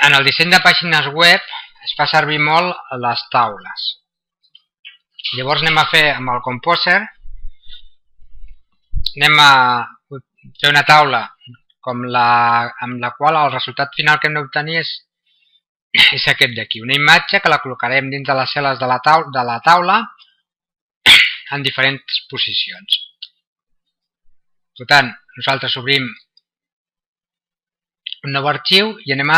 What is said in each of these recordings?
En el disseny de pàgines web es fa servir molt les taules. Llavors anem a fer amb el Composer, anem a fer una taula amb la qual el resultat final que hem d'obtenir és aquest d'aquí, una imatge que la col·locarem dins de les cel·les de la taula en diferents posicions. Per tant, nosaltres obrim un nou arxiu i anem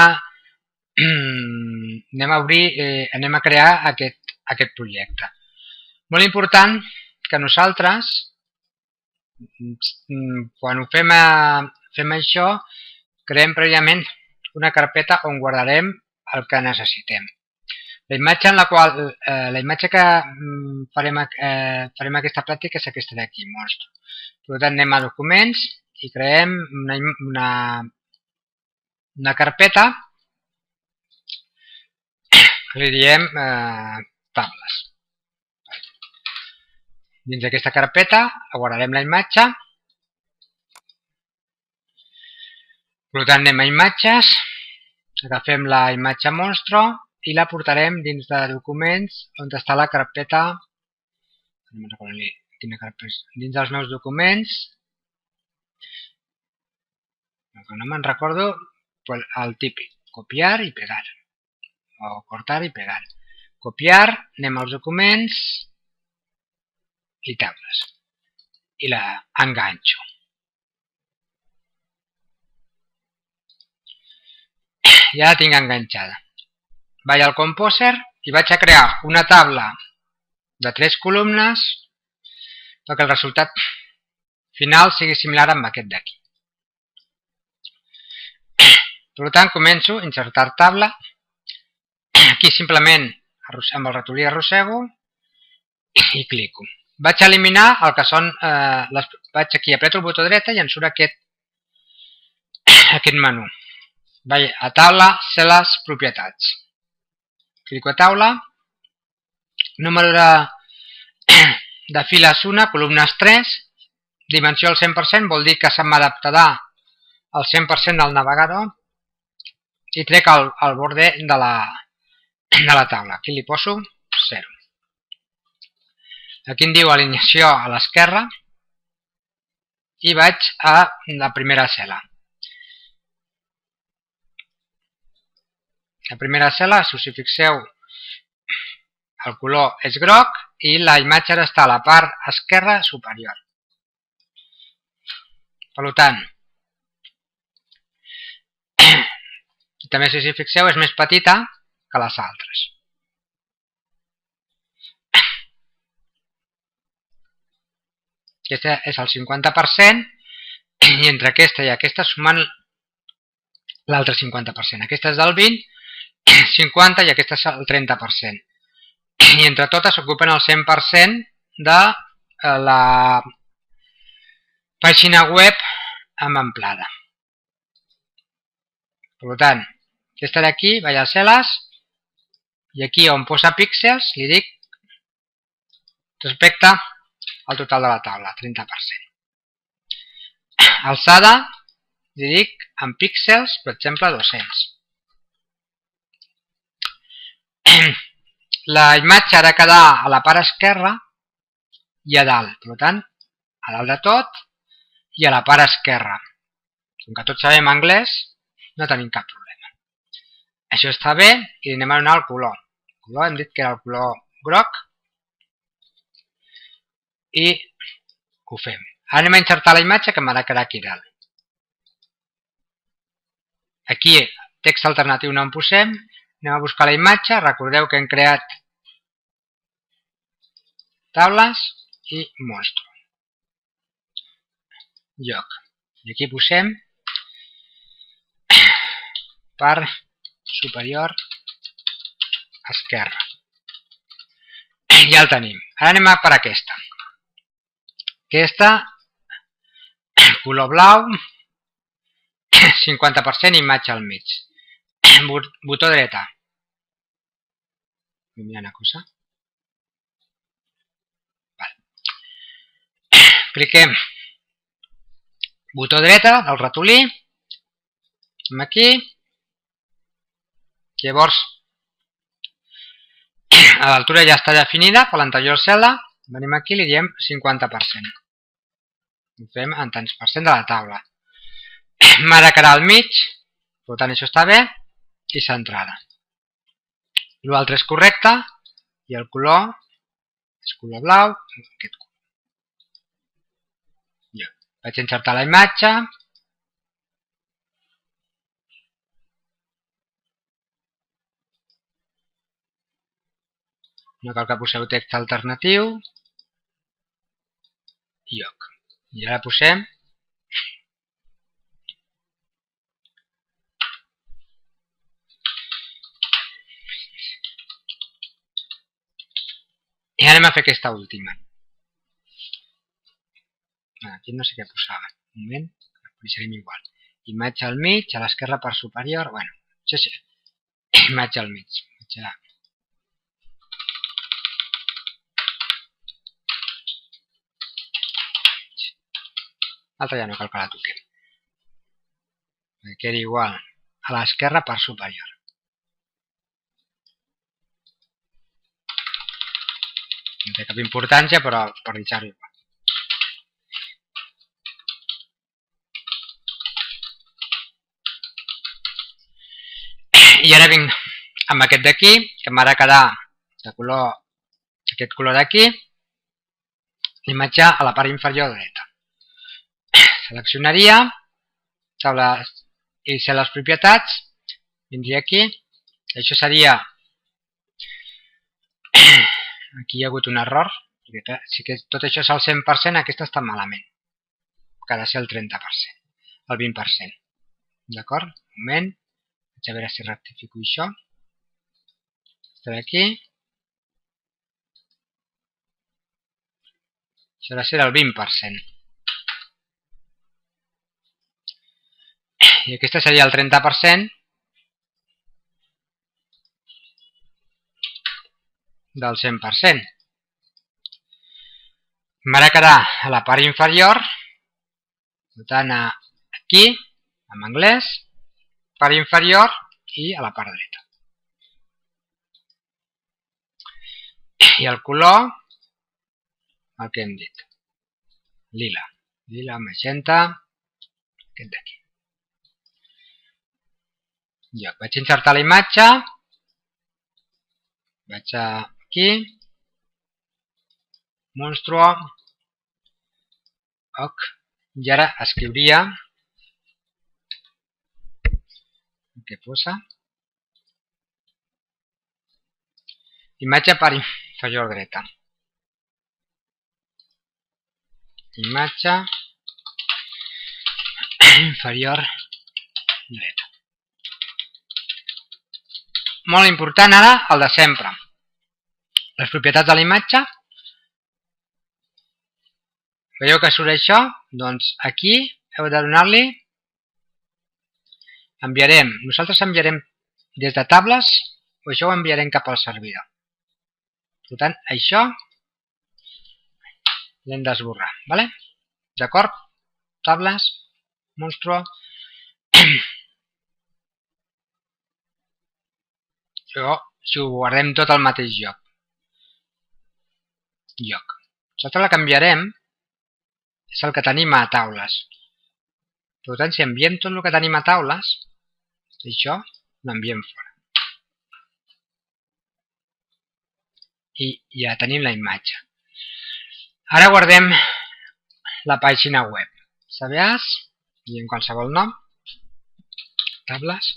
a crear aquest projecte. Molt important que nosaltres, quan ho fem això, creem prèviament una carpeta on guardarem el que necessitem. La imatge que farem aquesta pràctica és aquesta d'aquí, monstre. Per tant, anem a documents i creem una carpeta que li diem tables. Dins d'aquesta carpeta guardarem la imatge. Per tant, anem a imatges, agafem la imatge monstro i la portarem dins de documents on està la carpeta, dins dels meus documents, no me'n recordo, el típic, copiar i pegar, o cortar i pegar. Copiar, anem als documents i tables, i la enganxo. Ja la tinc enganxada. Vaig al Composer i vaig a crear una taula de 3 columnes perquè el resultat final sigui similar amb aquest d'aquí. Per tant, començo a insertar taula. Aquí simplement amb el ratolí arrossego i clico. Vaig a eliminar el que són... Vaig aquí, apreto el botó dreta i em surt aquest menú. Vaig a taula, cel·les, propietats. Clico a taula. Número de files 1, columnes 3. Dimensió al 100% vol dir que se m'adaptarà al 100% del navegador. I trec el borde de la taula. Aquí li poso 0. Aquí em diu alineació a l'esquerra i vaig a la primera cel·la. La primera cel·la, si us hi fixeu, el color és groc i la imatge ara està a la part esquerra superior. Per tant, també si us hi fixeu és més petita que les altres. Aquesta és el 50% i entre aquesta i aquesta sumant l'altre 50%. Aquesta és del 20%, 50% i aquesta és el 30%. I entre totes ocupen el 100% de la pàgina web amb amplada. Per tant, aquesta d'aquí, vaig a cel·les i aquí on posa píxels li dic respecte al total de la taula, 30%. Alçada, li dic en píxels, per exemple, 200. La imatge ha de quedar a la part esquerra i a dalt. Per tant, a dalt de tot i a la part esquerra. Com que tots sabem anglès, no tenim cap problema. Això està bé i anem a donar el color. El color hem dit que era el color groc i ho fem. Ara anem a insertar la imatge que m'ha de quedar aquí dalt. Aquí, text alternatiu no en posem. Anem a buscar la imatge. Recordeu que hem creat taules i monstre. Lloc. I aquí posem part superior esquerra. Ja el tenim. Ara anem per aquesta. Aquesta, color blau, 50% imatge al mig. Botó dreta. Mira una cosa. Cliquem. Botó dreta del ratolí. Aquí. Llavors, l'altura ja està definida per l'anterior cel·la. Venim aquí i li diem 50%. Ho fem en tants per cent de la taula. Marcarà al mig, per tant això està bé, i centrada. L'altre és correcte i el color és color blau, aquest color. Ja. Vaig insertar la imatge. No cal que poseu text alternatiu. Lloc. I ara posem i anem a fer aquesta última. Aquí no sé què posava. Un moment, ho deixarem igual. Imatge al mig, a l'esquerra per superior. Bueno, això sí. Imatge al mig. L'altra ja no cal que la toquem. Queda igual. A l'esquerra per superior. No té cap importància, però per deixar-ho igual. I ara vinc amb aquest d'aquí, que m'ha de quedar de color, aquest color d'aquí, l'imatge a la part inferior dreta. Seleccionaria, taula i ser les propietats, vindria aquí, això seria, aquí hi ha hagut un error, perquè si tot això és el 100%, aquesta està malament, que ha de ser el 30%, el 20%, d'acord? Un moment, vaig a veure si rectifico això, està d'aquí, això ha de ser el 20%. I aquesta seria el 30% del 100%. M'ha quedar a la part inferior, tant aquí, en anglès, part inferior i a la part dreta. I el color, el que hem dit, lila, magenta, aquest d'aquí. Jo vaig insertar la imatge, vaig aquí, monstruo, i ara escriuria què posa, imatge per inferior dreta, imatge inferior dreta. Molt important ara el de sempre. Les propietats de la imatge. Veieu que surt això? Doncs aquí heu de donar-li, nosaltres enviarem des de tables o això ho enviarem cap al servidor. Per tant, això l'hem d'esborrar, ¿vale? D'acord? Tables, monstruo. Si ho guardem tot al mateix lloc. Nosaltres la canviarem, és el que tenim a taules. Per tant, si enviem tot el que tenim a taules, això l'enviem fora. I ja tenim la imatge. Ara guardem la pàgina web. Sabeas, i en qualsevol nom, tables.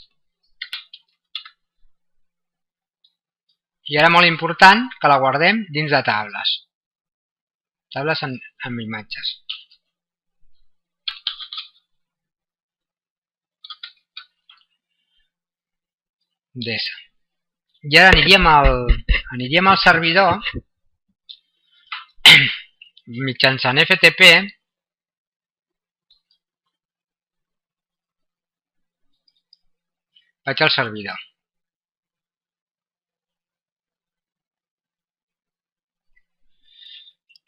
I ara molt important que la guardem dins de tables. Tables amb imatges. Desa. I ara aniríem al servidor mitjançant FTP. Vaig al servidor.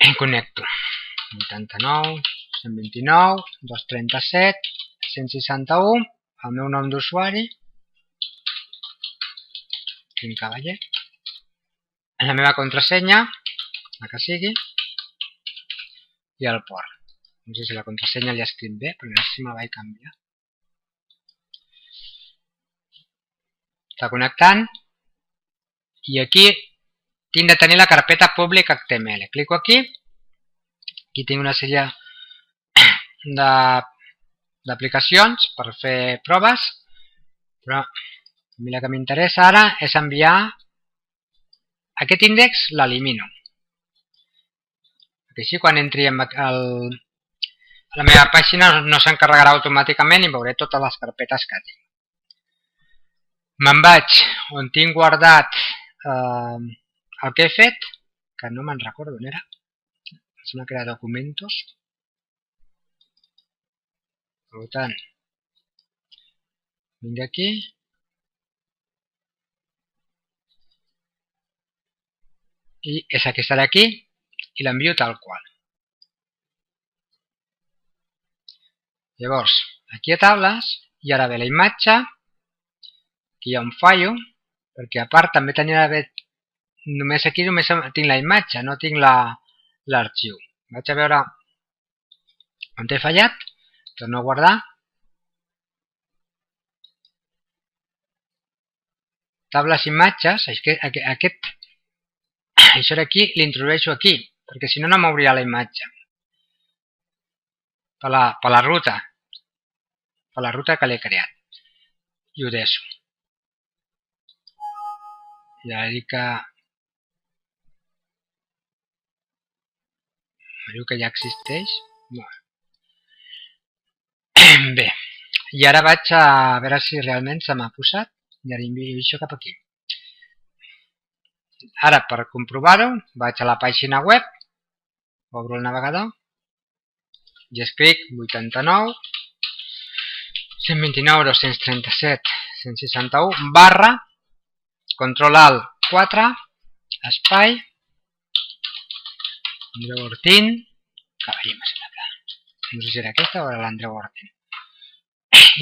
Em connecto. 89, 129, 237, 161, el meu nom d'usuari. tinc cavaller, la meva contrasenya, la que sigui, i el port. No sé si la contrasenya li escrit bé, però no sé si me la vaig canviar. Està connectant, i aquí tinc de tenir la carpeta public HTML. Clico aquí, aquí tinc una sèrie d'aplicacions per fer proves, però a mi la que m'interessa ara és enviar aquest índex, l'elimino. Així quan entri a la meva pàgina no s'encarregarà automàticament i veuré totes les carpetes que tinc. Me'n vaig on tinc guardat el que he fet, que no me'n recordo on era. Em sembla que era documentos. Per tant, vinc aquí. I és aquesta d'aquí i l'envio tal qual. Llavors, aquí a taules, i ara ve la imatge, aquí hi ha un fallo, perquè a part també tenia d'haver, només aquí només tinc la imatge, no tinc l'arxiu. Vaig a veure on he fallat, torno a guardar. Tables imatges, això d'aquí l'introdueixo aquí, perquè si no no m'obrirà la imatge. Per la ruta que l'he creat. I ho deixo. I ara dic que... diu que ja existeix. Bé, i ara vaig a veure si realment se m'ha posat i ara envio això cap aquí. Ara, per comprovar-ho, vaig a la pàgina web, obro el navegador i escric 89 129 237 161 barra control alt 4 espai Andreu Ortín cavaller més enllà. No sé si era aquesta o era l'Andreu Ortín.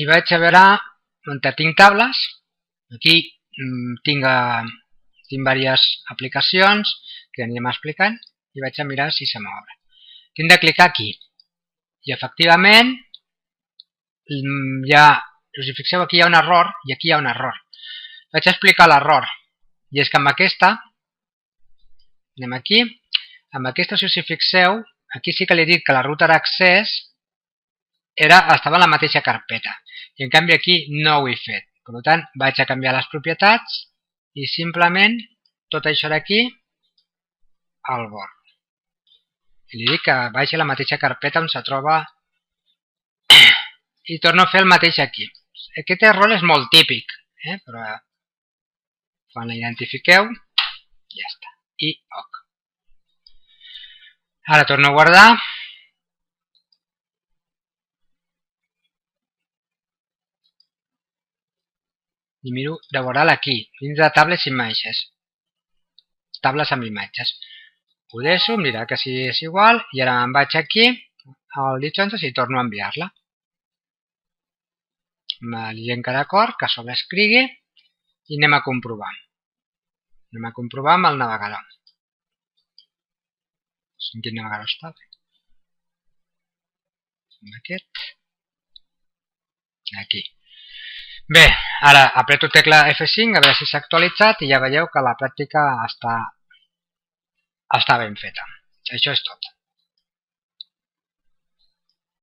I vaig a veure on tinc tables. Aquí tinc diverses aplicacions que anirem explicant i vaig a mirar si se m'obre. Tinc de clicar aquí. I efectivament, us hi fixeu, aquí hi ha un error i aquí hi ha un error. Vaig a explicar l'error. I és que amb aquesta, anem aquí, amb aquesta, si us hi fixeu, aquí sí que li he dit que la ruta d'accés estava en la mateixa carpeta. I en canvi aquí no ho he fet. Per tant, vaig a canviar les propietats i simplement tot això d'aquí al bord. I li dic que vagi a la mateixa carpeta on se troba i torno a fer el mateix aquí. Aquest error és molt típic, però quan la identifiqueu, ja està. I OK. Ara torno a guardar. I miro de guardar-la aquí, dins de tables i imatges. Tables amb imatges. Ho deixo, em dirà que si és igual, i ara em vaig aquí, al Dictionary, i torno a enviar-la. Li dic que d'acord, que sobreescrigui, i anem a comprovar. Anem a comprovar amb el navegador. En quin navegador està? Aquest. Aquí. Bé, ara apreto tecla F5 a veure si s'ha actualitzat i ja veieu que la pràctica està ben feta. Això és tot.